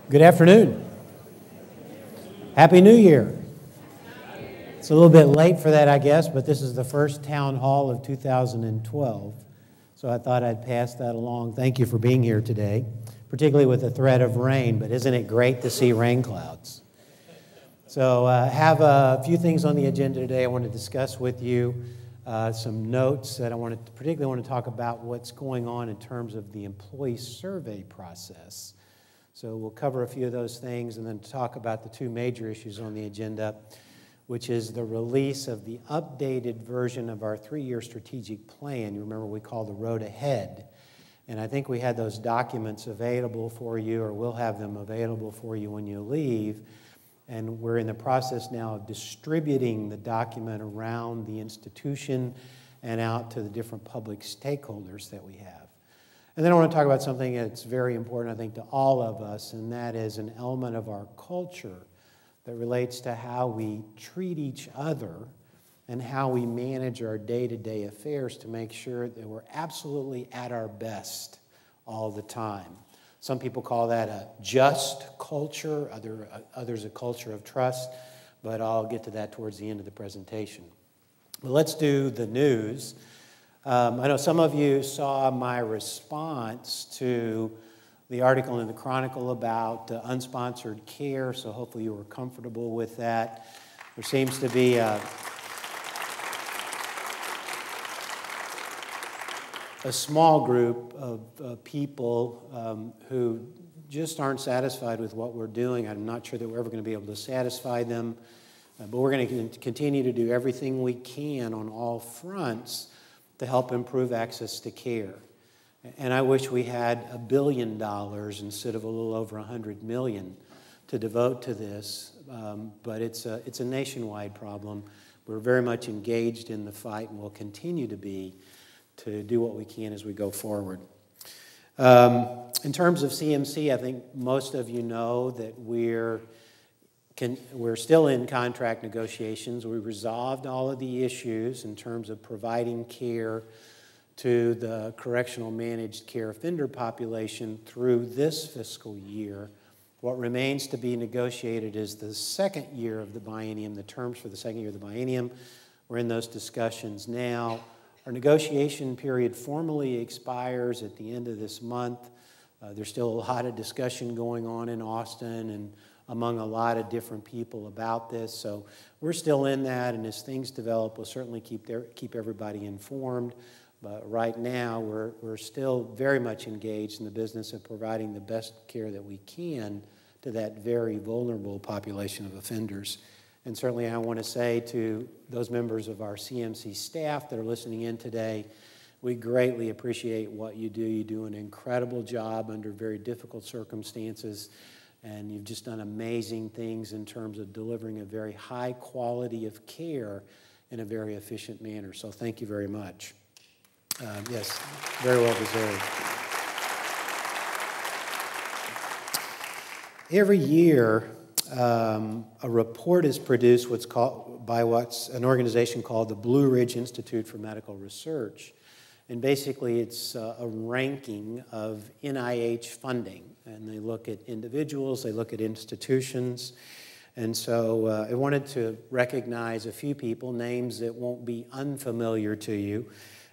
Good afternoon. Happy New Year. It's a little bit late for that, I guess, but this is the first town hall of 2012, so I thought I'd pass that along. Thank you for being here today, particularly with the threat of rain, but isn't it great to see rain clouds? So I have a few things on the agenda today I want to discuss with you, some notes that I particularly want to talk about what's going on in terms of the employee survey process. So we'll cover a few of those things and then talk about the two major issues on the agenda, which is the release of the updated version of our 3-year strategic plan. You remember we call the Road Ahead. And I think we had those documents available for you, or we'll have them available for you when you leave. And we're in the process now of distributing the document around the institution and out to the different public stakeholders that we have. And then I want to talk about something that's very important, I think, to all of us, and that is an element of our culture that relates to how we treat each other and how we manage our day-to-day affairs to make sure that we're absolutely at our best all the time. Some people call that a just culture, others a culture of trust, but I'll get to that towards the end of the presentation. But let's do the news. I know some of you saw my response to the article in the Chronicle about unsponsored care, so hopefully you were comfortable with that. There seems to be a small group of people who just aren't satisfied with what we're doing. I'm not sure that we're ever going to be able to satisfy them, but we're going to continue to do everything we can on all fronts to help improve access to care. And I wish we had $1 billion instead of a little over $100 million to devote to this, but it's a nationwide problem. We're very much engaged in the fight and will continue to be, to do what we can as we go forward. In terms of CMC, I think most of you know that we're still in contract negotiations. We resolved all of the issues in terms of providing care to the correctional managed care offender population through this fiscal year. What remains to be negotiated is the second year of the biennium, the terms for the second year of the biennium. We're in those discussions now. Our negotiation period formally expires at the end of this month. There's still a lot of discussion going on in Austin and among a lot of different people about this. So we're still in that, and as things develop, we'll certainly keep everybody informed. But right now, we're still very much engaged in the business of providing the best care that we can to that very vulnerable population of offenders. And certainly I want to say to those members of our CMC staff that are listening in today, we greatly appreciate what you do. You do an incredible job under very difficult circumstances, and you've just done amazing things in terms of delivering a very high quality of care in a very efficient manner. So thank you very much. Yes, very well deserved. Every year, a report is produced by an organization called the Blue Ridge Institute for Medical Research. And basically, it's a ranking of NIH funding. And they look at individuals, they look at institutions. And so I wanted to recognize a few people, names that won't be unfamiliar to you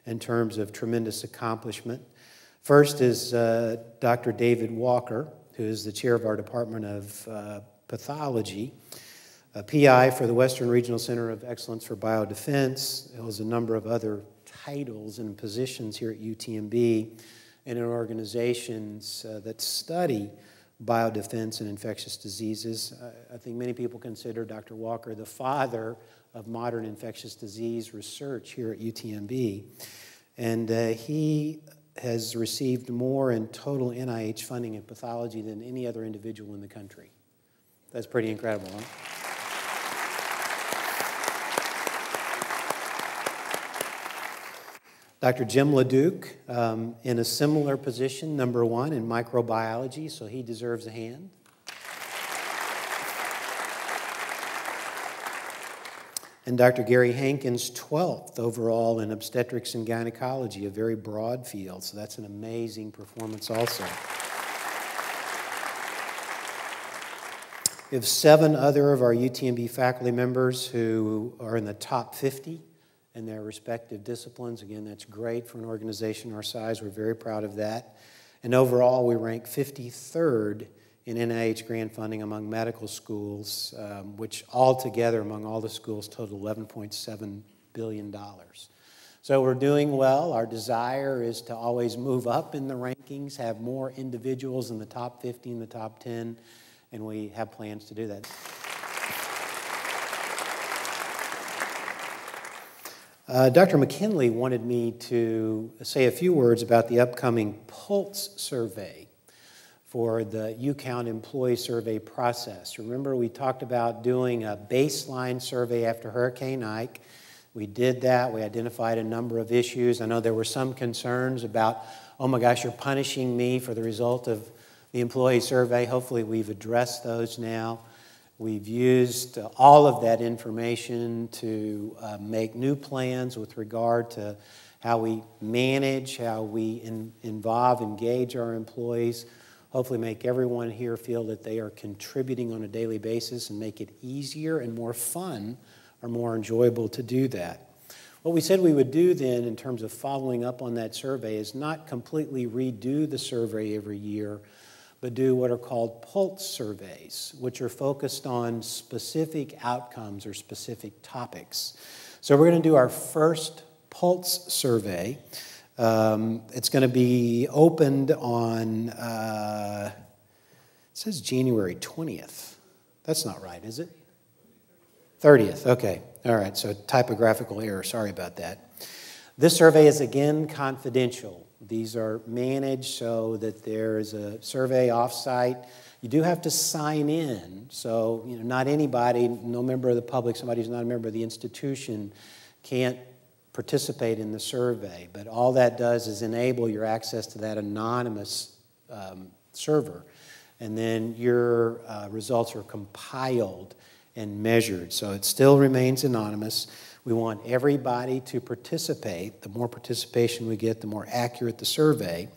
in terms of tremendous accomplishment. First is Dr. David Walker, who is the chair of our Department of Pathology, a PI for the Western Regional Center of Excellence for Biodefense. He holds a number of other titles and positions here at UTMB and in organizations that study biodefense and infectious diseases. I think many people consider Dr. Walker the father of modern infectious disease research here at UTMB. And he has received more in total NIH funding in pathology than any other individual in the country. That's pretty incredible, huh? Dr. Jim LeDuc, in a similar position, #1 in microbiology, so he deserves a hand. And Dr. Gary Hankins, 12th overall in obstetrics and gynecology, a very broad field, so that's an amazing performance also. We have 7 other of our UTMB faculty members who are in the top 50 in their respective disciplines. Again, that's great for an organization our size. We're very proud of that. And overall, we rank 53rd in NIH grant funding among medical schools, which altogether among all the schools total $11.7 billion. So we're doing well. Our desire is to always move up in the rankings, have more individuals in the top 50, in the top 10, and we have plans to do that. Dr. McKinley wanted me to say a few words about the upcoming Pulse survey for the UCount employee survey process. Remember, we talked about doing a baseline survey after Hurricane Ike. We did that. We identified a number of issues. I know there were some concerns about, oh my gosh, you're punishing me for the result of the employee survey. Hopefully we've addressed those now. We've used all of that information to make new plans with regard to how we manage, how we engage our employees, hopefully make everyone here feel that they are contributing on a daily basis and make it easier and more fun or more enjoyable to do that. What we said we would do then in terms of following up on that survey is not completely redo the survey every year, but do what are called pulse surveys, which are focused on specific outcomes or specific topics. So we're going to do our first pulse survey. It's going to be opened on, it says January 20th. That's not right, is it? 30th, okay. All right, so typographical error, sorry about that. This survey is again confidential. These are managed so that there is a survey offsite. You do have to sign in, so not anybody, no member of the public, somebody who's not a member of the institution can't participate in the survey. But all that does is enable your access to that anonymous server. And then your results are compiled and measured. So it still remains anonymous. We want everybody to participate. The more participation we get, the more accurate the survey.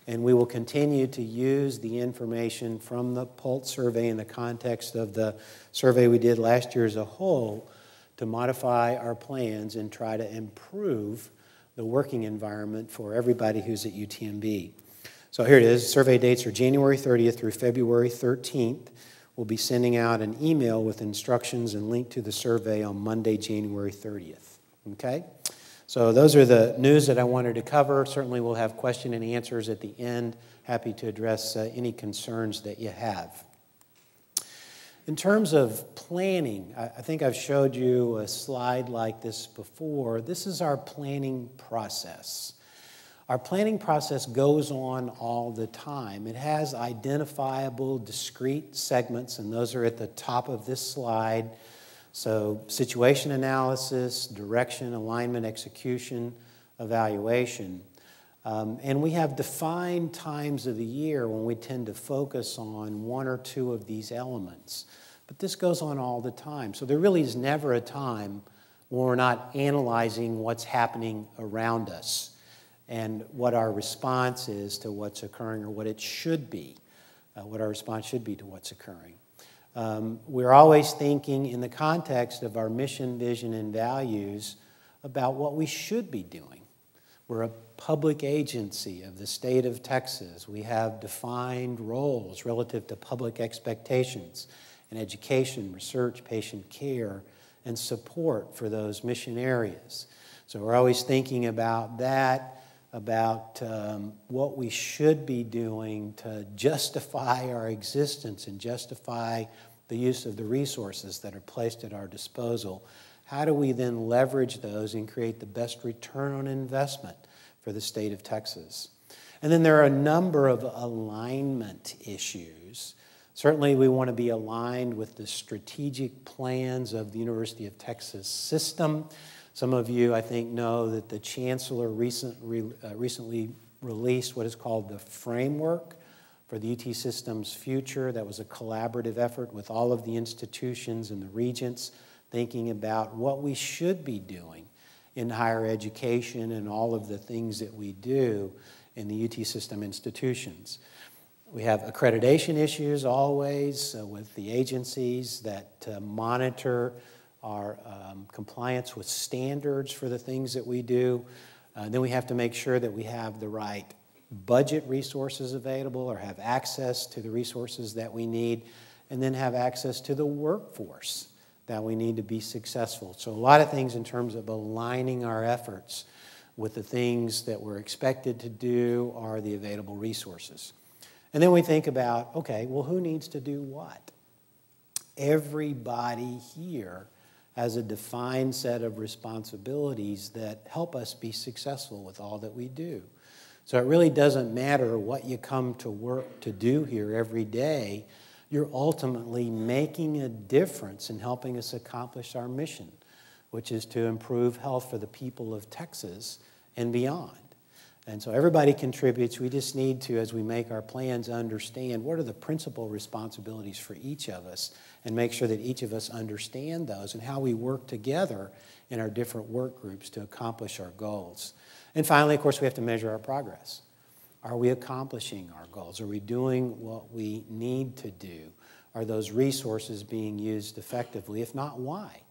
And we will continue to use the information from the Pulse survey in the context of the survey we did last year as a whole to modify our plans and try to improve the working environment for everybody who's at UTMB. So here it is. Survey dates are January 30th through February 13th. We'll be sending out an email with instructions and link to the survey on Monday, January 30th. Okay? So those are the news that I wanted to cover. Certainly we'll have question and answers at the end. Happy to address any concerns that you have. In terms of planning, I think I've showed you a slide like this before. This is our planning process. Our planning process goes on all the time. It has identifiable, discrete segments, and those are at the top of this slide. So situation analysis, direction, alignment, execution, evaluation. And we have defined times of the year when we tend to focus on one or two of these elements. But this goes on all the time. So there really is never a time when we're not analyzing what's happening around us and what our response is to what's occurring or what it should be, what our response should be to what's occurring. We're always thinking in the context of our mission, vision, and values about what we should be doing. We're a public agency of the state of Texas. We have defined roles relative to public expectations in education, research, patient care, and support for those mission areas. So we're always thinking about that, about what we should be doing to justify our existence and justify the use of the resources that are placed at our disposal. How do we then leverage those and create the best return on investment for the state of Texas? And then there are a number of alignment issues. Certainly we want to be aligned with the strategic plans of the University of Texas system. Some of you, I think, know that the Chancellor recently released what is called the Framework for the UT System's Future. That was a collaborative effort with all of the institutions and the regents, thinking about what we should be doing in higher education and all of the things that we do in the UT System institutions. We have accreditation issues always with the agencies that monitor our compliance with standards for the things that we do. Then we have to make sure that we have the right budget resources available or have access to the resources that we need, and then have access to the workforce that we need to be successful. So a lot of things in terms of aligning our efforts with the things that we're expected to do are the available resources. And then we think about, okay, well, who needs to do what? Everybody here has a defined set of responsibilities that help us be successful with all that we do. So it really doesn't matter what you come to work to do here every day. You're ultimately making a difference in helping us accomplish our mission, which is to improve health for the people of Texas and beyond. And so everybody contributes. We just need to, as we make our plans, understand what are the principal responsibilities for each of us and make sure that each of us understand those and how we work together in our different work groups to accomplish our goals. And finally, of course, we have to measure our progress. Are we accomplishing our goals? Are we doing what we need to do? Are those resources being used effectively? If not, why?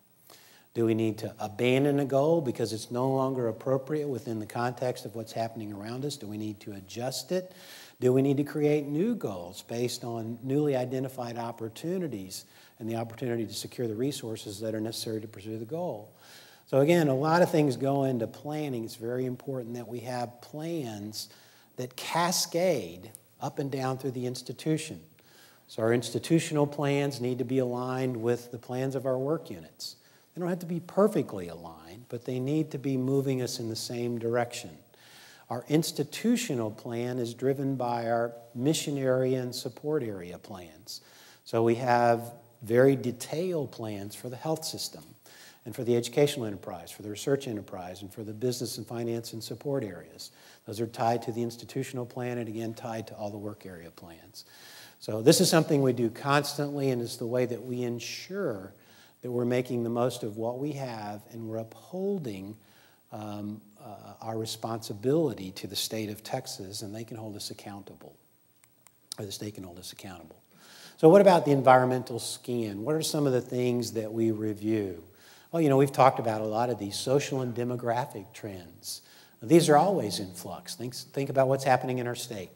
Do we need to abandon a goal because it's no longer appropriate within the context of what's happening around us? Do we need to adjust it? Do we need to create new goals based on newly identified opportunities and the opportunity to secure the resources that are necessary to pursue the goal? So again, a lot of things go into planning. It's very important that we have plans that cascade up and down through the institution. So our institutional plans need to be aligned with the plans of our work units. They don't have to be perfectly aligned, but they need to be moving us in the same direction. Our institutional plan is driven by our mission area and support area plans. So we have very detailed plans for the health system and for the educational enterprise, for the research enterprise, and for the business and finance and support areas. Those are tied to the institutional plan and, again, tied to all the work area plans. So this is something we do constantly, and it's the way that we ensure that we're making the most of what we have and we're upholding our responsibility to the state of Texas, and they can hold us accountable, or the state can hold us accountable. So what about the environmental scan? What are some of the things that we review? Well, you know, we've talked about a lot of these social and demographic trends. These are always in flux. Think about what's happening in our state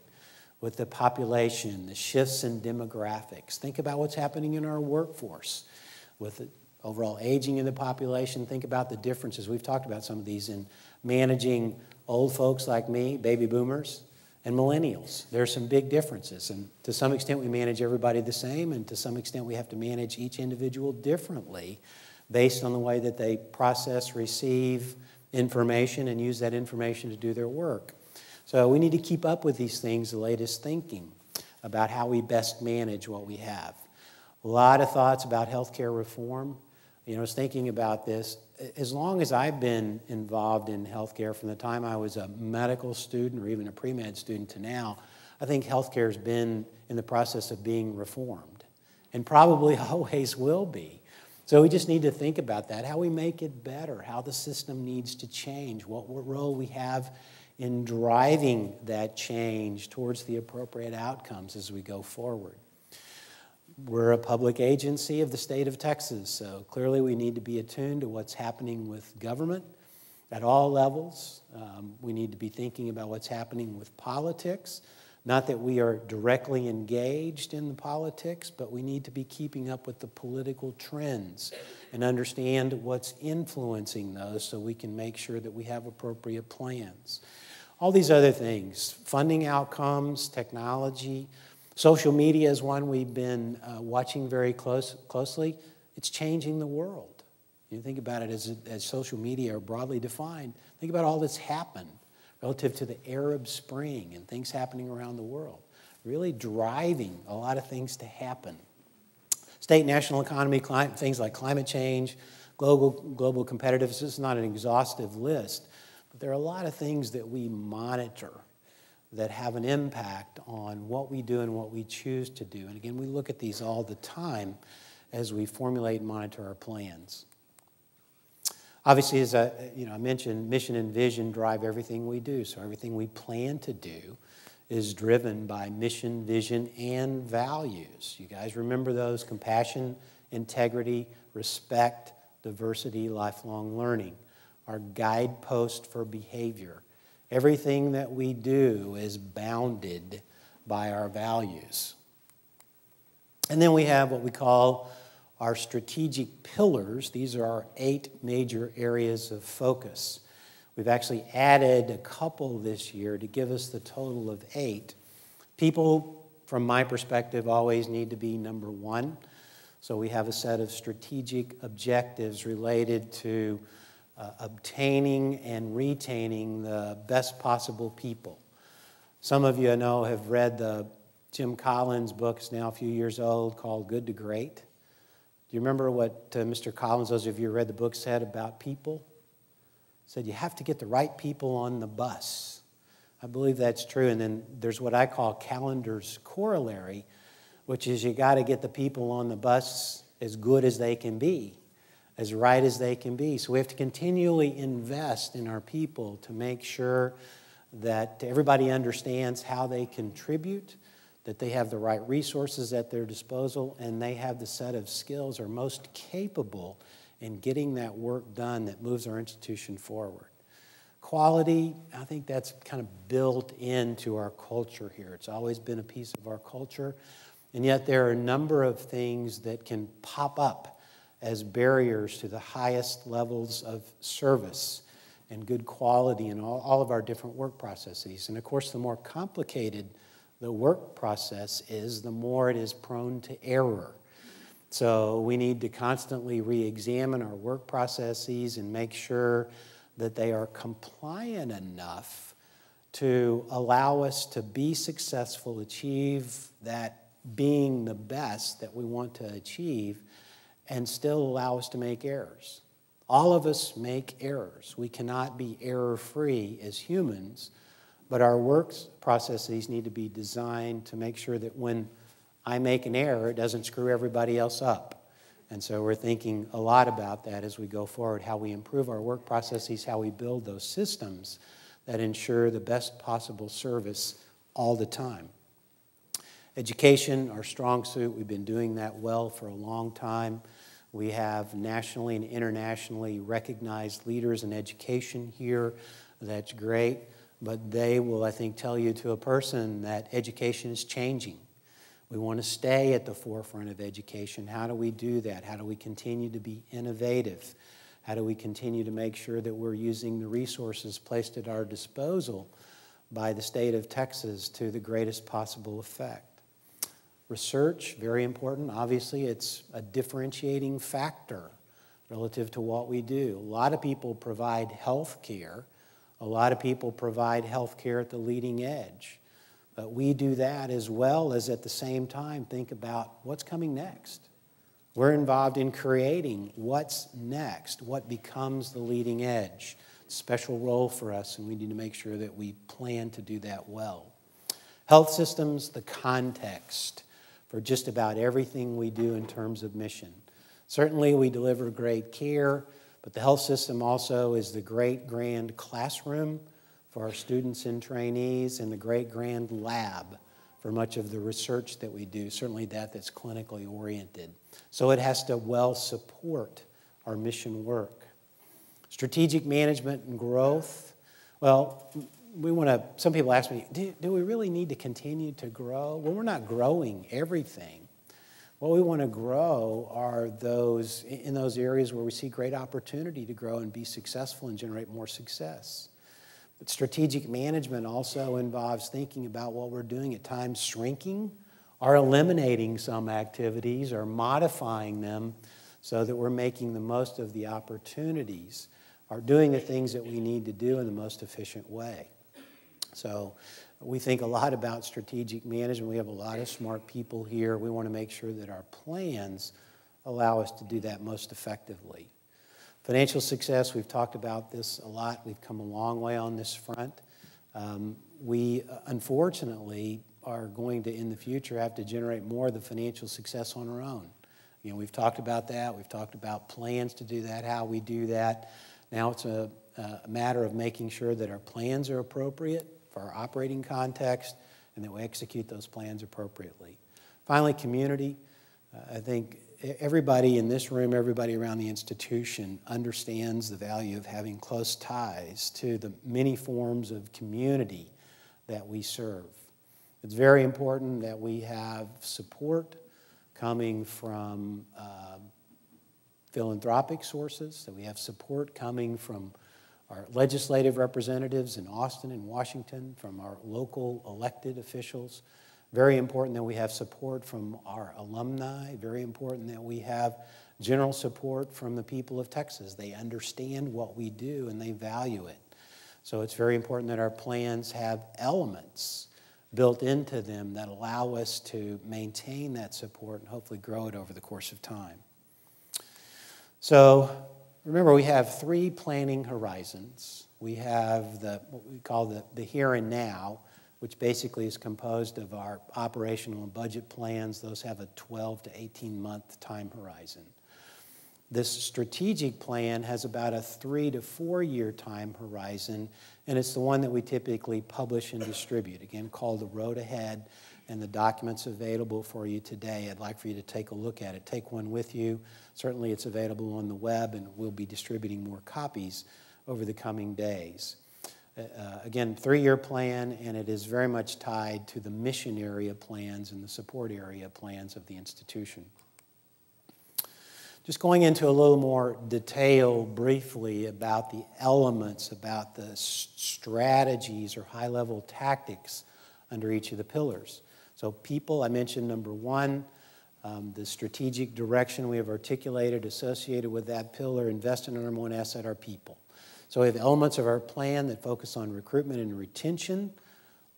with the population, the shifts in demographics. Think about what's happening in our workforce with the overall aging of the population. Think about the differences. We've talked about some of these in managing old folks like me, baby boomers, and millennials. There are some big differences, and to some extent we manage everybody the same, and to some extent we have to manage each individual differently based on the way that they process, receive information, and use that information to do their work. So we need to keep up with these things, the latest thinking about how we best manage what we have. A lot of thoughts about healthcare reform. You know, I was thinking about this. As long as I've been involved in healthcare, from the time I was a medical student or even a pre-med student to now, I think healthcare has been in the process of being reformed and probably always will be. So we just need to think about that, how we make it better, how the system needs to change, what role we have in driving that change towards the appropriate outcomes as we go forward. We're a public agency of the state of Texas, so clearly we need to be attuned to what's happening with government at all levels. We need to be thinking about what's happening with politics. Not that we are directly engaged in the politics, but we need to be keeping up with the political trends and understand what's influencing those so we can make sure that we have appropriate plans. All these other things, funding outcomes, technology. Social media is one we've been watching very closely. It's changing the world. You think about it as social media are broadly defined. Think about all that's happened relative to the Arab Spring and things happening around the world, really driving a lot of things to happen. State, national economy, things like climate change, global competitiveness. This is not an exhaustive list, but there are a lot of things that we monitor that have an impact on what we do and what we choose to do. And again, we look at these all the time as we formulate and monitor our plans. Obviously, as I mentioned, mission and vision drive everything we do. So everything we plan to do is driven by mission, vision, and values. You guys remember those: compassion, integrity, respect, diversity, lifelong learning. Our guidepost for behavior. Everything that we do is bounded by our values. And then we have what we call our strategic pillars. These are our 8 major areas of focus. We've actually added a couple this year to give us the total of 8. People, from my perspective, always need to be number 1. So we have a set of strategic objectives related to obtaining and retaining the best possible people. Some of you I know have read the Jim Collins book, it's now a few years old, called Good to Great. Do you remember what Mr. Collins, those of you who read the book, said about people? He said you have to get the right people on the bus. I believe that's true. And then there's what I call Calendar's corollary, which is you got to get the people on the bus as good as they can be, as right as they can be. So we have to continually invest in our people to make sure that everybody understands how they contribute, that they have the right resources at their disposal, and they have the set of skills are most capable in getting that work done that moves our institution forward. Quality, I think that's kind of built into our culture here. It's always been a piece of our culture, and yet there are a number of things that can pop up as barriers to the highest levels of service and good quality in all of our different work processes. And of course, the more complicated the work process is, the more it is prone to error. So we need to constantly re-examine our work processes and make sure that they are compliant enough to allow us to be successful, achieve that being the best that we want to achieve, and still allow us to make errors. All of us make errors. We cannot be error-free as humans, but our work processes need to be designed to make sure that when I make an error, it doesn't screw everybody else up. And so we're thinking a lot about that as we go forward, how we improve our work processes, how we build those systems that ensure the best possible service all the time. Education, our strong suit, we've been doing that well for a long time. We have nationally and internationally recognized leaders in education here. That's great. But they will, I think, tell you to a person that education is changing. We want to stay at the forefront of education. How do we do that? How do we continue to be innovative? How do we continue to make sure that we're using the resources placed at our disposal by the state of Texas to the greatest possible effect? Research, very important. Obviously, it's a differentiating factor relative to what we do. A lot of people provide health care. A lot of people provide health care at the leading edge. But we do that as well as at the same time think about what's coming next. We're involved in creating what's next, what becomes the leading edge. Special role for us, and we need to make sure that we plan to do that well. Health systems, the context for just about everything we do in terms of mission. Certainly we deliver great care, but the health system also is the great grand classroom for our students and trainees, and the great grand lab for much of the research that we do, certainly that's clinically oriented. So it has to well support our mission work. Strategic management and growth. Well, some people ask me, do we really need to continue to grow? Well, we're not growing everything. What we want to grow are in those areas where we see great opportunity to grow and be successful and generate more success. But strategic management also involves thinking about what we're doing, at times shrinking or eliminating some activities or modifying them so that we're making the most of the opportunities or doing the things that we need to do in the most efficient way. So we think a lot about strategic management. We have a lot of smart people here. We want to make sure that our plans allow us to do that most effectively. Financial success, we've talked about this a lot. We've come a long way on this front. We, unfortunately, are going to, in the future, have to generate more of the financial success on our own. You know, we've talked about that. We've talked about plans to do that, how we do that. Now it's a matter of making sure that our plans are appropriate for our operating context and that we execute those plans appropriately. Finally, community. I think everybody in this room, everybody around the institution understands the value of having close ties to the many forms of community that we serve. It's very important that we have support coming from philanthropic sources, that we have support coming from our legislative representatives in Austin and Washington, from our local elected officials. Very important that we have support from our alumni. Very important that we have general support from the people of Texas. They understand what we do and they value it. So it's very important that our plans have elements built into them that allow us to maintain that support and hopefully grow it over the course of time. So remember, we have 3 planning horizons. We have what we call the here and now, which basically is composed of our operational and budget plans. Those have a 12 to 18-month time horizon. This strategic plan has about a 3 to 4 year time horizon, and it's the one that we typically publish and distribute, again, called The Road Ahead, and the document's available for you today. I'd like for you to take a look at it. Take one with you. Certainly it's available on the web, and we'll be distributing more copies over the coming days. Again, 3-year plan, and it is very much tied to the mission area plans and the support area plans of the institution. Just going into a little more detail briefly about the elements, about the strategies or high-level tactics under each of the pillars. So people, I mentioned number 1, the strategic direction we have articulated associated with that pillar, invest in our number 1 asset, our people. So we have elements of our plan that focus on recruitment and retention,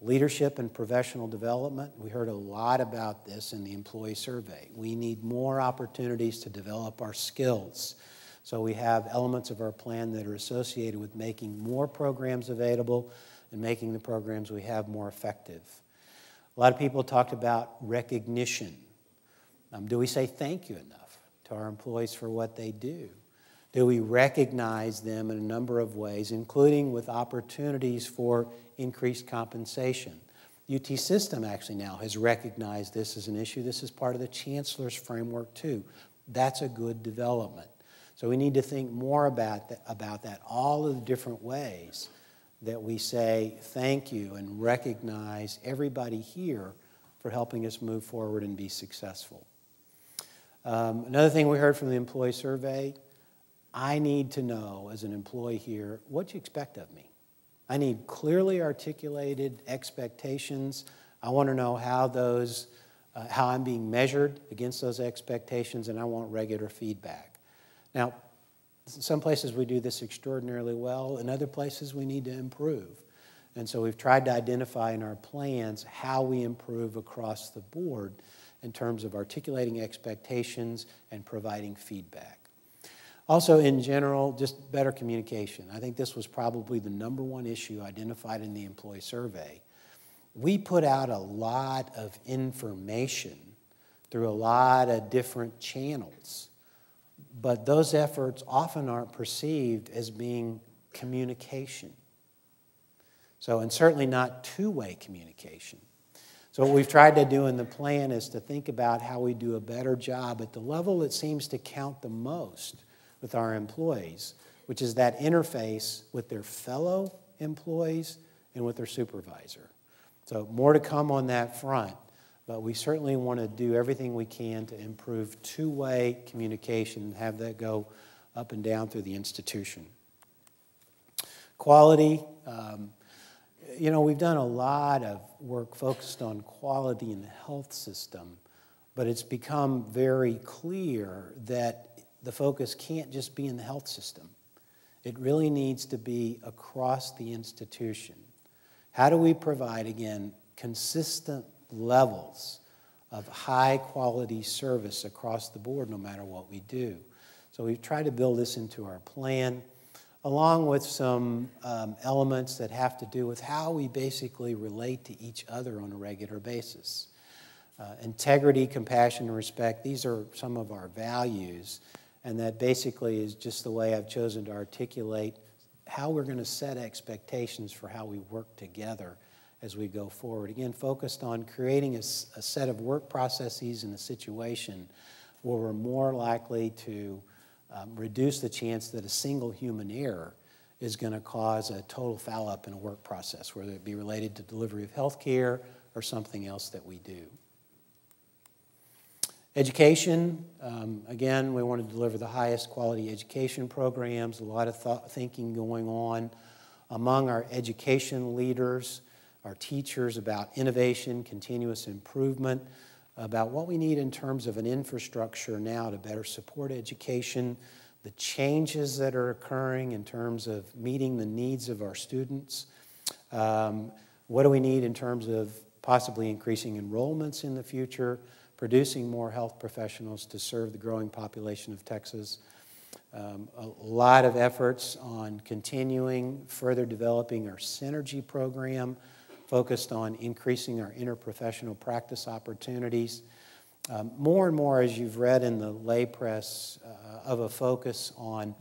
leadership and professional development. We heard a lot about this in the employee survey. We need more opportunities to develop our skills. So we have elements of our plan that are associated with making more programs available and making the programs we have more effective. A lot of people talked about recognition. Do we say thank you enough to our employees for what they do? Do we recognize them in a number of ways, including with opportunities for increased compensation? UT System actually now has recognized this as an issue. This is part of the Chancellor's framework too. That's a good development. So we need to think more about that, all of the different ways that we say thank you and recognize everybody here for helping us move forward and be successful. Another thing we heard from the employee survey, I need to know as an employee here what you expect of me. I need clearly articulated expectations. I want to know how I'm being measured against those expectations, and I want regular feedback. Now, in some places we do this extraordinarily well. In other places we need to improve. And so we've tried to identify in our plans how we improve across the board in terms of articulating expectations and providing feedback. Also, in general, just better communication. I think this was probably the number 1 issue identified in the employee survey. We put out a lot of information through a lot of different channels, but those efforts often aren't perceived as being communication. So, and certainly not two-way communication. So what we've tried to do in the plan is to think about how we do a better job at the level that seems to count the most with our employees, which is that interface with their fellow employees and with their supervisor. So more to come on that front, but we certainly want to do everything we can to improve two-way communication and have that go up and down through the institution. Quality, we've done a lot of work focused on quality in the health system, but it's become very clear that the focus can't just be in the health system. It really needs to be across the institution. How do we provide, again, consistent levels of high-quality service across the board no matter what we do? So we've tried to build this into our plan, along with some elements that have to do with how we basically relate to each other on a regular basis. Integrity, compassion, and respect, these are some of our values, and that basically is just the way I've chosen to articulate how we're going to set expectations for how we work together as we go forward. Again, focused on creating a set of work processes in a situation where we're more likely to reduce the chance that a single human error is going to cause a total foul up in a work process, whether it be related to delivery of health care or something else that we do. Education, again, we want to deliver the highest quality education programs, a lot of thinking going on among our education leaders, our teachers about innovation, continuous improvement, about what we need in terms of an infrastructure now to better support education, the changes that are occurring in terms of meeting the needs of our students. What do we need in terms of possibly increasing enrollments in the future, producing more health professionals to serve the growing population of Texas. A lot of efforts on continuing, further developing our Synergy program, focused on increasing our interprofessional practice opportunities. More and more, as you've read in the lay press, of a focus on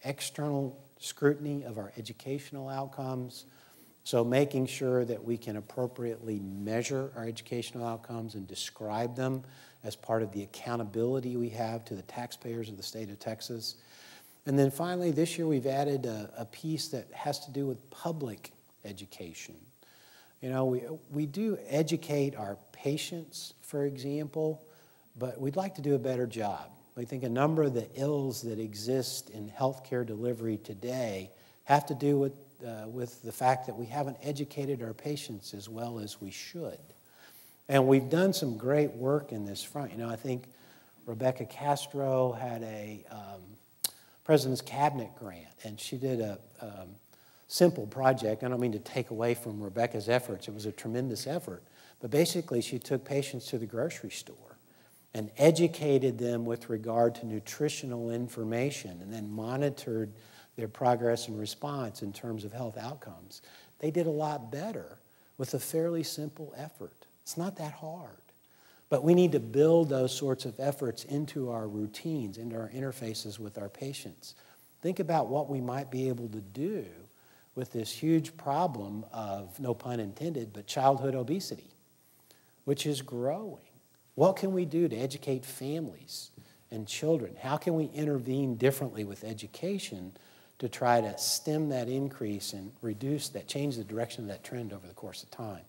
external scrutiny of our educational outcomes, so making sure that we can appropriately measure our educational outcomes and describe them as part of the accountability we have to the taxpayers of the state of Texas. And then finally, this year we've added a piece that has to do with public education. You know, we do educate our patients, for example, but we'd like to do a better job. We think a number of the ills that exist in healthcare delivery today have to do with the fact that we haven't educated our patients as well as we should. And we've done some great work in this front. You know, I think Rebecca Castro had a President's Cabinet grant, and she did a simple project. I don't mean to take away from Rebecca's efforts. It was a tremendous effort. But basically, she took patients to the grocery store and educated them with regard to nutritional information and then monitored their progress and response in terms of health outcomes. They did a lot better with a fairly simple effort. It's not that hard. But we need to build those sorts of efforts into our routines, into our interfaces with our patients. Think about what we might be able to do with this huge problem of, no pun intended, but childhood obesity, which is growing. What can we do to educate families and children? How can we intervene differently with education to try to stem that increase and reduce that, change the direction of that trend over the course of time?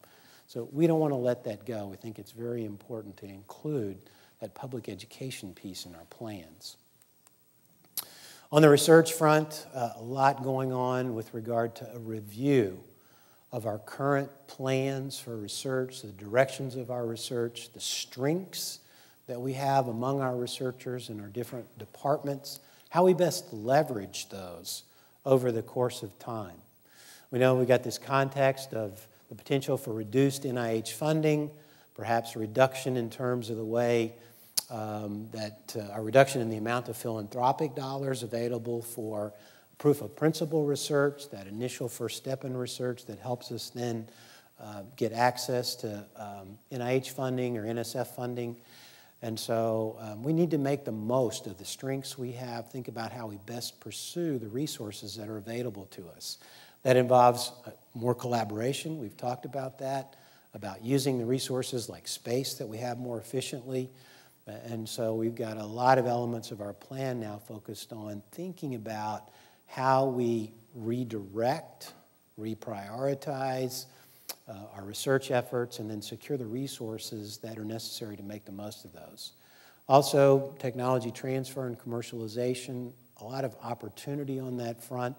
So we don't want to let that go. We think it's very important to include that public education piece in our plans. On the research front, a lot going on with regard to a review of our current plans for research, the directions of our research, the strengths that we have among our researchers in our different departments, how we best leverage those over the course of time. We know we've got this context of the potential for reduced NIH funding, perhaps a reduction in terms of the way a reduction in the amount of philanthropic dollars available for proof of principle research, that initial first step in research that helps us then get access to NIH funding or NSF funding. And so we need to make the most of the strengths we have, think about how we best pursue the resources that are available to us. That involves more collaboration. We've talked about that, about using the resources like space that we have more efficiently. And so we've got a lot of elements of our plan now focused on thinking about how we redirect, reprioritize our research efforts, and then secure the resources that are necessary to make the most of those. Also, technology transfer and commercialization, a lot of opportunity on that front.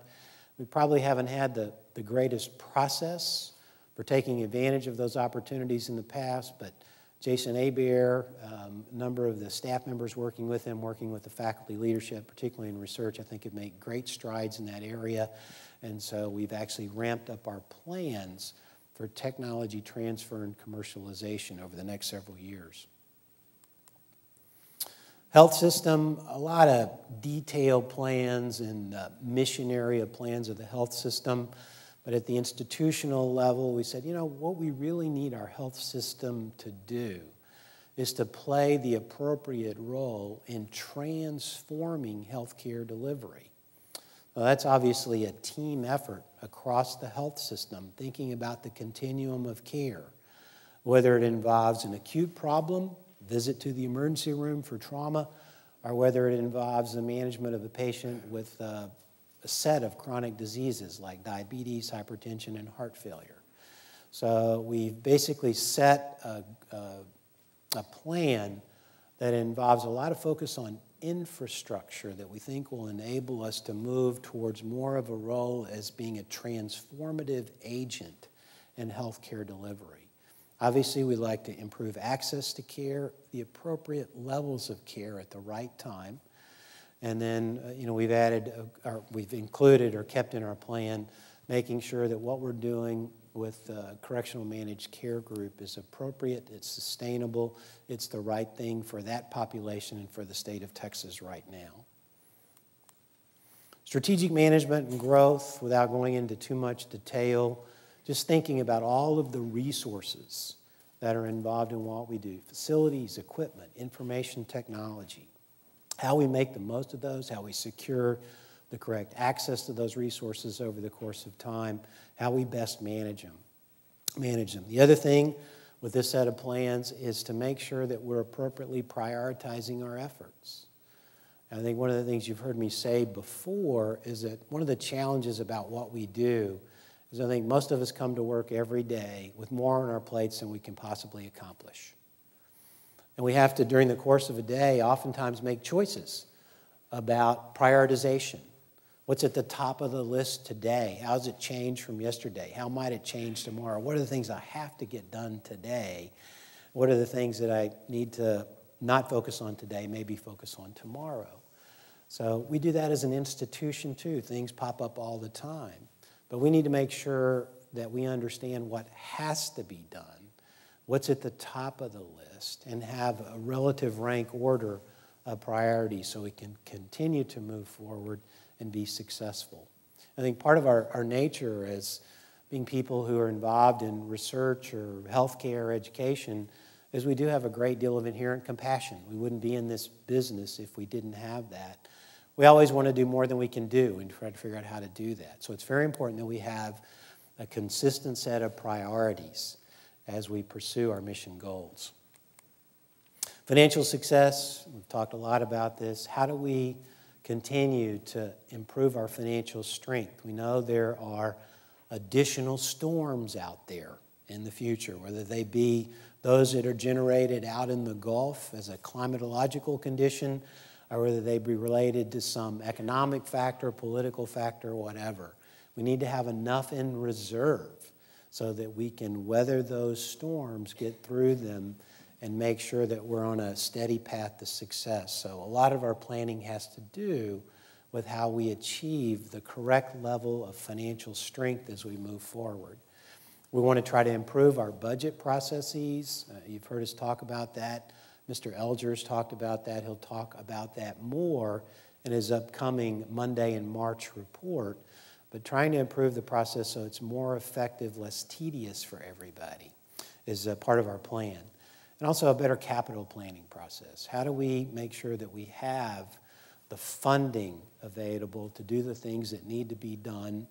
We probably haven't had the greatest process for taking advantage of those opportunities in the past, but Jason Hebert, a number of the staff members working with him, working with the faculty leadership, particularly in research, I think have made great strides in that area. And so we've actually ramped up our plans for technology transfer and commercialization over the next several years. Health system, a lot of detailed plans and mission area plans of the health system. But at the institutional level, we said, you know, what we really need our health system to do is to play the appropriate role in transforming healthcare delivery. Well, that's obviously a team effort across the health system, thinking about the continuum of care, whether it involves an acute problem, visit to the emergency room for trauma, or whether it involves the management of a patient with a set of chronic diseases like diabetes, hypertension, and heart failure. So we've basically set a plan that involves a lot of focus on infrastructure that we think will enable us to move towards more of a role as being a transformative agent in healthcare delivery. Obviously, we'd like to improve access to care, the appropriate levels of care at the right time. And then, we've included or kept in our plan making sure that what we're doing with the correctional managed care group is appropriate, it's sustainable, it's the right thing for that population and for the state of Texas right now. Strategic management and growth, without going into too much detail, just thinking about all of the resources that are involved in what we do, facilities, equipment, information technology, how we make the most of those, how we secure the correct access to those resources over the course of time, how we best manage them. The other thing with this set of plans is to make sure that we're appropriately prioritizing our efforts. I think one of the things you've heard me say before is that one of the challenges about what we do is I think most of us come to work every day with more on our plates than we can possibly accomplish. And we have to, during the course of a day, oftentimes make choices about prioritization. What's at the top of the list today? How does it change from yesterday? How might it change tomorrow? What are the things I have to get done today? What are the things that I need to not focus on today, maybe focus on tomorrow? So we do that as an institution too. Things pop up all the time. But we need to make sure that we understand what has to be done, what's at the top of the list, and have a relative rank order of priorities so we can continue to move forward and be successful. I think part of our nature as being people who are involved in research or healthcare education is we do have a great deal of inherent compassion. We wouldn't be in this business if we didn't have that. We always want to do more than we can do and try to figure out how to do that. So it's very important that we have a consistent set of priorities as we pursue our mission goals. Financial success, we've talked a lot about this. How do we continue to improve our financial strength? We know there are additional storms out there in the future, whether they be those that are generated out in the Gulf as a climatological condition, or whether they be related to some economic factor, political factor, whatever. We need to have enough in reserve so that we can weather those storms, get through them, and make sure that we're on a steady path to success. So a lot of our planning has to do with how we achieve the correct level of financial strength as we move forward. We want to try to improve our budget processes. You've heard us talk about that. Mr. Elger's talked about that. He'll talk about that more in his upcoming Monday in March report. But trying to improve the process so it's more effective, less tedious for everybody is a part of our plan. And also a better capital planning process. How do we make sure that we have the funding available to do the things that need to be done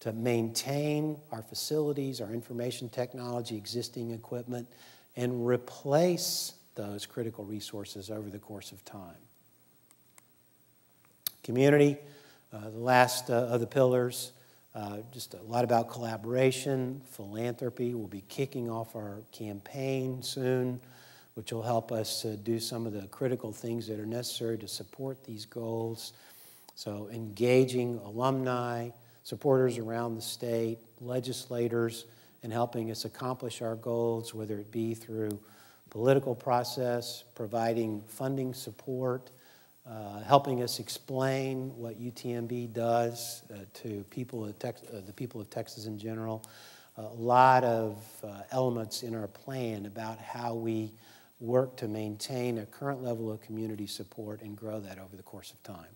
to maintain our facilities, our information technology, existing equipment, and replace those critical resources over the course of time? Community, the last of the pillars, just a lot about collaboration, philanthropy. We'll be kicking off our campaign soon, which will help us do some of the critical things that are necessary to support these goals. So engaging alumni, supporters around the state, legislators, and helping us accomplish our goals, whether it be through political process, providing funding support, helping us explain what UTMB does to people the people of Texas in general. A lot of elements in our plan about how we work to maintain a current level of community support and grow that over the course of time.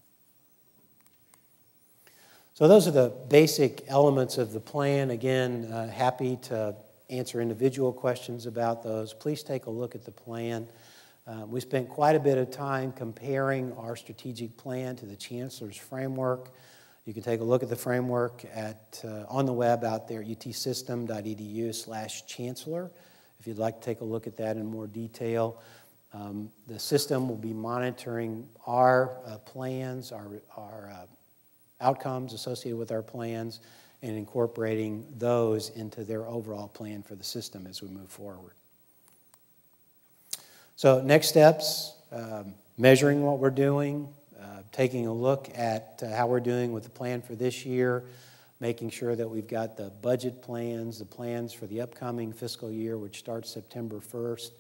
So those are the basic elements of the plan. Again, happy to answer individual questions about those. Please take a look at the plan. We spent quite a bit of time comparing our strategic plan to the Chancellor's framework. You can take a look at the framework on the web out there at utsystem.edu/chancellor if you'd like to take a look at that in more detail. The system will be monitoring our plans, our outcomes associated with our plans, and incorporating those into their overall plan for the system as we move forward. So next steps, measuring what we're doing, taking a look at how we're doing with the plan for this year, making sure that we've got the budget plans, the plans for the upcoming fiscal year, which starts September 1st.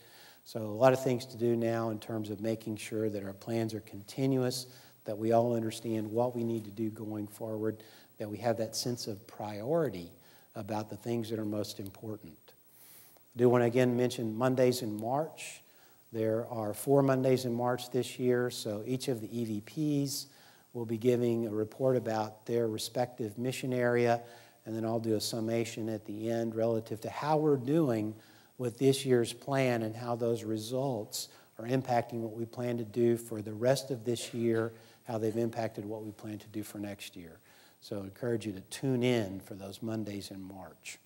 So a lot of things to do now in terms of making sure that our plans are continuous, that we all understand what we need to do going forward, that we have that sense of priority about the things that are most important. I do want to again mention Mondays in March. There are 4 Mondays in March this year, so each of the EVPs will be giving a report about their respective mission area, and then I'll do a summation at the end relative to how we're doing with this year's plan and how those results are impacting what we plan to do for the rest of this year, how they've impacted what we plan to do for next year. So I encourage you to tune in for those Mondays in March.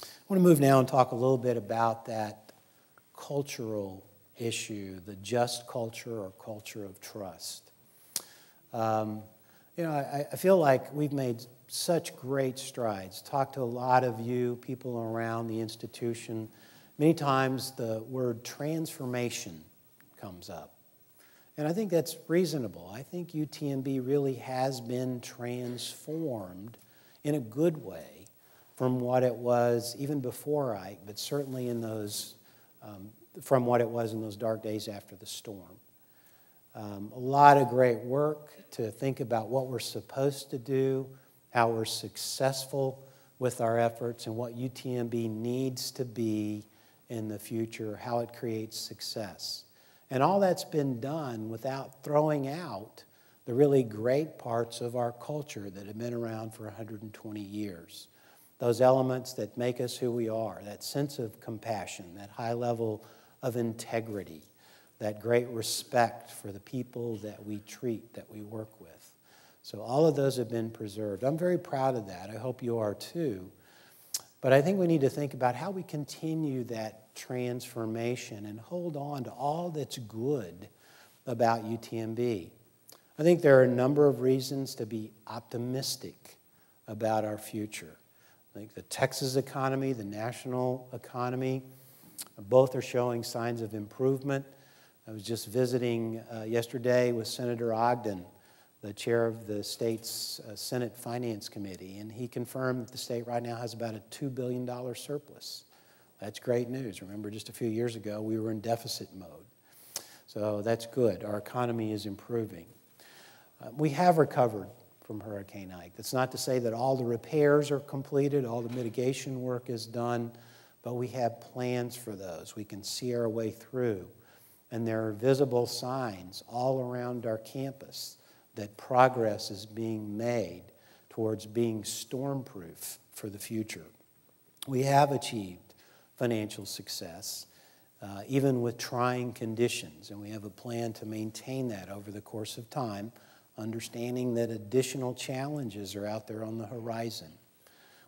I want to move now and talk a little bit about that cultural issue, the just culture or culture of trust. I feel like we've made such great strides. Talked to a lot of you, people around the institution. Many times the word transformation comes up. And I think that's reasonable. I think UTMB really has been transformed in a good way from what it was even before Ike, but certainly in those from what it was in those dark days after the storm. A lot of great work to think about what we're supposed to do, how we're successful with our efforts, and what UTMB needs to be in the future, how it creates success. And all that's been done without throwing out the really great parts of our culture that have been around for 120 years. Those elements that make us who we are, that sense of compassion, that high level of integrity, that great respect for the people that we treat, that we work with. So all of those have been preserved. I'm very proud of that. I hope you are too. But I think we need to think about how we continue that transformation and hold on to all that's good about UTMB. I think there are a number of reasons to be optimistic about our future. I think the Texas economy, the national economy, both are showing signs of improvement. I was just visiting yesterday with Senator Ogden, the chair of the state's Senate Finance Committee, and he confirmed that the state right now has about a $2 billion surplus. That's great news. Remember, just a few years ago, we were in deficit mode. So that's good. Our economy is improving. We have recovered from Hurricane Ike. That's not to say that all the repairs are completed, all the mitigation work is done, but we have plans for those. We can see our way through. And there are visible signs all around our campus that progress is being made towards being storm-proof for the future. We have achieved financial success, even with trying conditions, and we have a plan to maintain that over the course of time, understanding that additional challenges are out there on the horizon.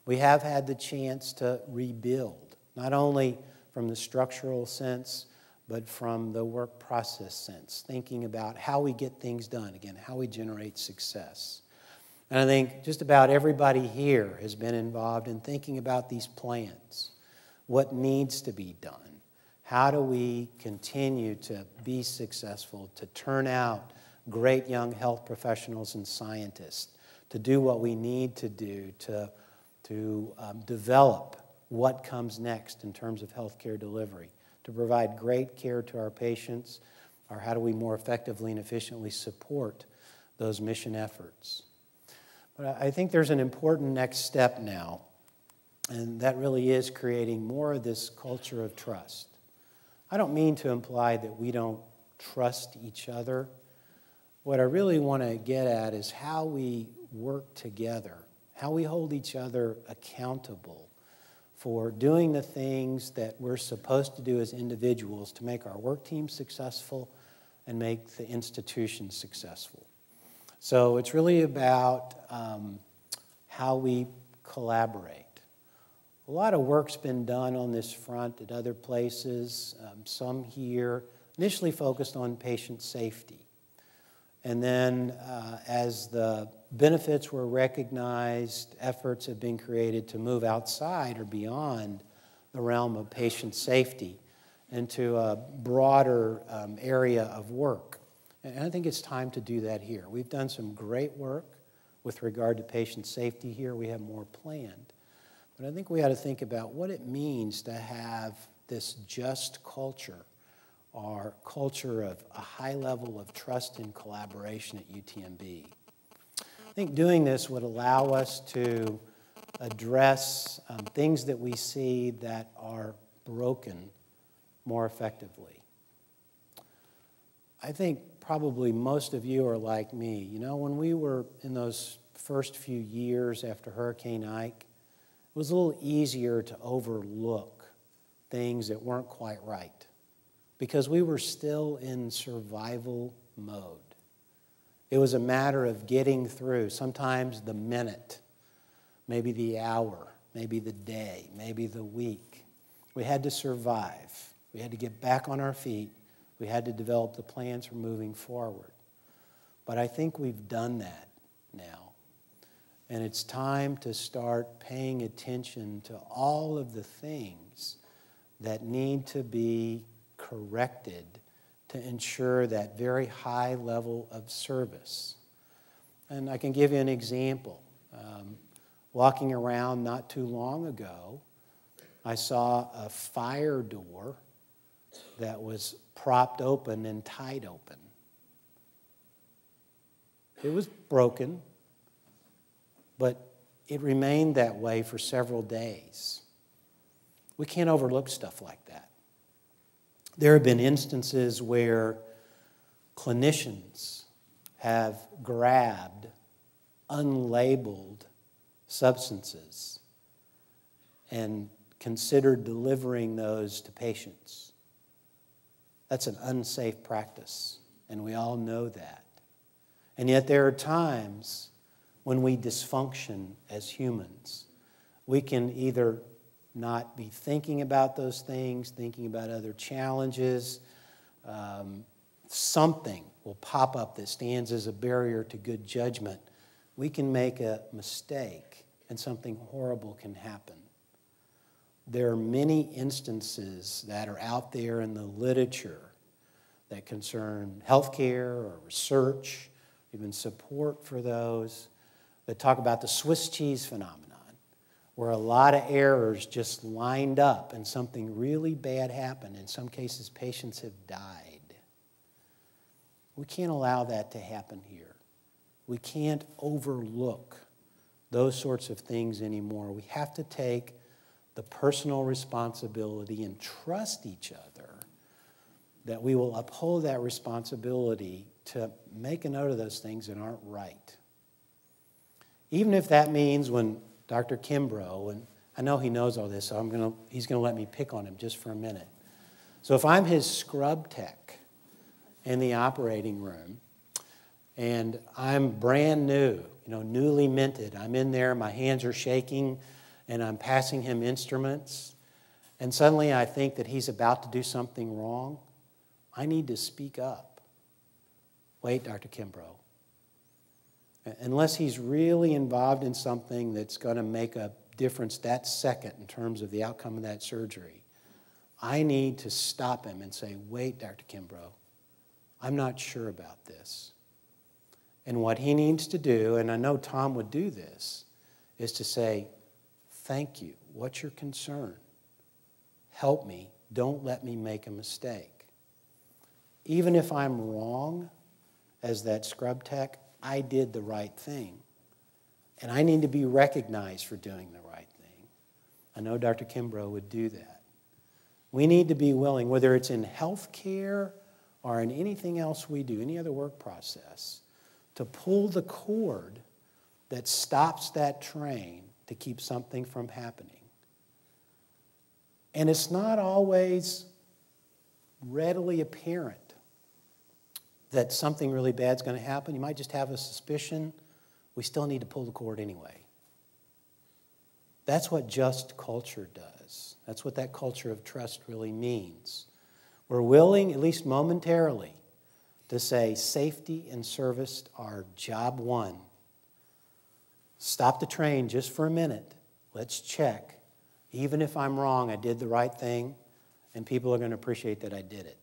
We have had the chance to rebuild, not only from the structural sense, but from the work process sense, thinking about how we get things done, again, how we generate success. And I think just about everybody here has been involved in thinking about these plans, what needs to be done, how do we continue to be successful, to turn out great young health professionals and scientists, to do what we need to do to develop what comes next in terms of healthcare delivery, to provide great care to our patients, or how do we more effectively and efficiently support those mission efforts. But I think there's an important next step now, and that really is creating more of this culture of trust. I don't mean to imply that we don't trust each other. What I really want to get at is how we work together, how we hold each other accountable for doing the things that we're supposed to do as individuals to make our work team successful and make the institution successful. So it's really about how we collaborate. A lot of work's been done on this front at other places, some here, initially focused on patient safety. And then as the benefits were recognized, efforts have been created to move outside or beyond the realm of patient safety into a broader area of work. And I think it's time to do that here. We've done some great work with regard to patient safety here. We have more planned. But I think we ought to think about what it means to have this just culture, our culture of a high level of trust and collaboration at UTMB. I think doing this would allow us to address things that we see that are broken more effectively. I think probably most of you are like me. You know, when we were in those first few years after Hurricane Ike, it was a little easier to overlook things that weren't quite right because we were still in survival mode. It was a matter of getting through, sometimes the minute, maybe the hour, maybe the day, maybe the week. We had to survive. We had to get back on our feet. We had to develop the plans for moving forward. But I think we've done that now. And it's time to start paying attention to all of the things that need to be corrected to ensure that very high level of service. And I can give you an example. Walking around not too long ago, I saw a fire door that was propped open and tied open. It was broken, but it remained that way for several days. We can't overlook stuff like that. There have been instances where clinicians have grabbed unlabeled substances and considered delivering those to patients. That's an unsafe practice, and we all know that. And yet there are times when we dysfunction as humans. We can either not be thinking about those things, thinking about other challenges. Something will pop up that stands as a barrier to good judgment. We can make a mistake, and something horrible can happen. There are many instances that are out there in the literature that concern healthcare or research, even support for those, that talk about the Swiss cheese phenomenon, where a lot of errors just lined up and something really bad happened. In some cases, patients have died. We can't allow that to happen here. We can't overlook those sorts of things anymore. We have to take the personal responsibility and trust each other that we will uphold that responsibility to make a note of those things that aren't right. Even if that means when Dr. Kimbrough, and I know he knows all this, so he's going to let me pick on him just for a minute. So if I'm his scrub tech in the operating room, and I'm brand new, newly minted, I'm in there, my hands are shaking, and I'm passing him instruments, and suddenly I think that he's about to do something wrong, I need to speak up. Wait, Dr. Kimbrough. Unless he's really involved in something that's going to make a difference that second in terms of the outcome of that surgery, I need to stop him and say, wait, Dr. Kimbrough, I'm not sure about this. And what he needs to do, and I know Tom would do this, is to say, thank you. What's your concern? Help me. Don't let me make a mistake. Even if I'm wrong as that scrub tech, I did the right thing. And I need to be recognized for doing the right thing. I know Dr. Kimbrough would do that. We need to be willing, whether it's in healthcare or in anything else we do, any other work process, to pull the cord that stops that train to keep something from happening. And it's not always readily apparent that something really bad's going to happen. You might just have a suspicion. We still need to pull the cord anyway. That's what just culture does. That's what that culture of trust really means. We're willing, at least momentarily, to say safety and service are job one. Stop the train just for a minute. Let's check. Even if I'm wrong, I did the right thing, and people are going to appreciate that I did it.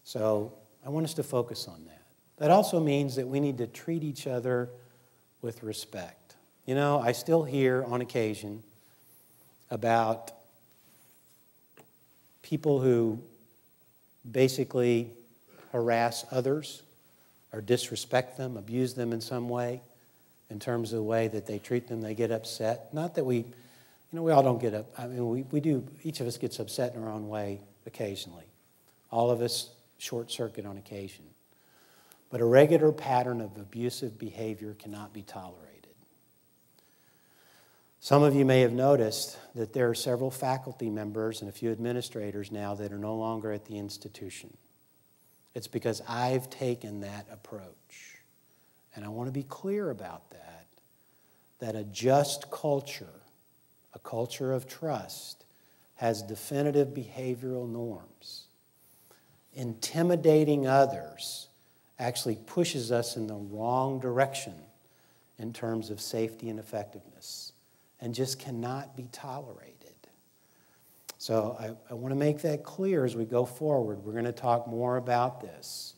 So I want us to focus on that. That also means that we need to treat each other with respect. You know, I still hear on occasion about people who basically harass others or disrespect them, abuse them in some way in terms of the way that they treat them. They get upset. Not that we all don't get up. I mean, we do, each of us gets upset in our own way occasionally. All of us short circuit on occasion. But a regular pattern of abusive behavior cannot be tolerated. Some of you may have noticed that there are several faculty members and a few administrators now that are no longer at the institution. It's because I've taken that approach. And I want to be clear about that a just culture, a culture of trust, has definitive behavioral norms. Intimidating others actually pushes us in the wrong direction in terms of safety and effectiveness, and just cannot be tolerated. So I want to make that clear as we go forward. We're going to talk more about this.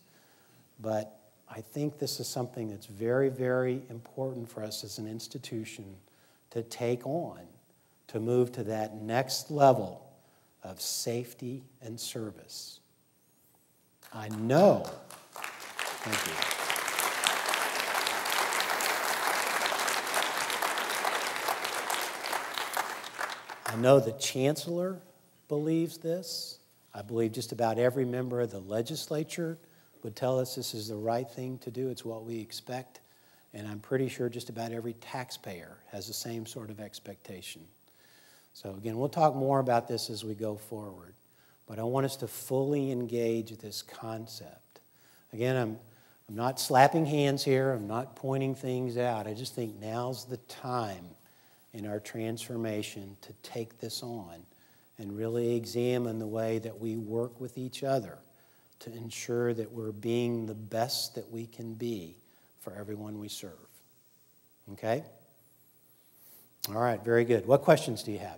But I think this is something that's very, very important for us as an institution to take on, to move to that next level of safety and service. I know, thank you. I know the chancellor believes this. I believe just about every member of the legislature would tell us this is the right thing to do. It's what we expect. And I'm pretty sure just about every taxpayer has the same sort of expectation. So again, we'll talk more about this as we go forward. But I want us to fully engage this concept. Again, I'm not slapping hands here. I'm not pointing things out. I just think now's the time in our transformation to take this on and really examine the way that we work with each other to ensure that we're being the best that we can be for everyone we serve. Okay? All right, very good. What questions do you have?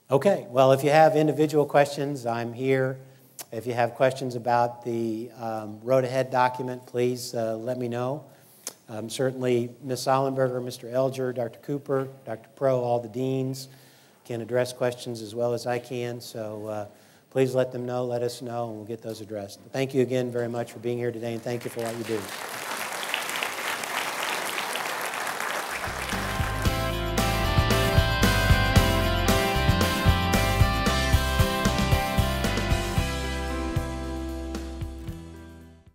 Okay, well, if you have individual questions, I'm here. If you have questions about the Road Ahead document, please let me know. Certainly, Ms. Sollenberger, Mr. Elger, Dr. Cooper, Dr. Pro, all the deans can address questions as well as I can. So please let them know, let us know, and we'll get those addressed. Thank you again very much for being here today, and thank you for what you do.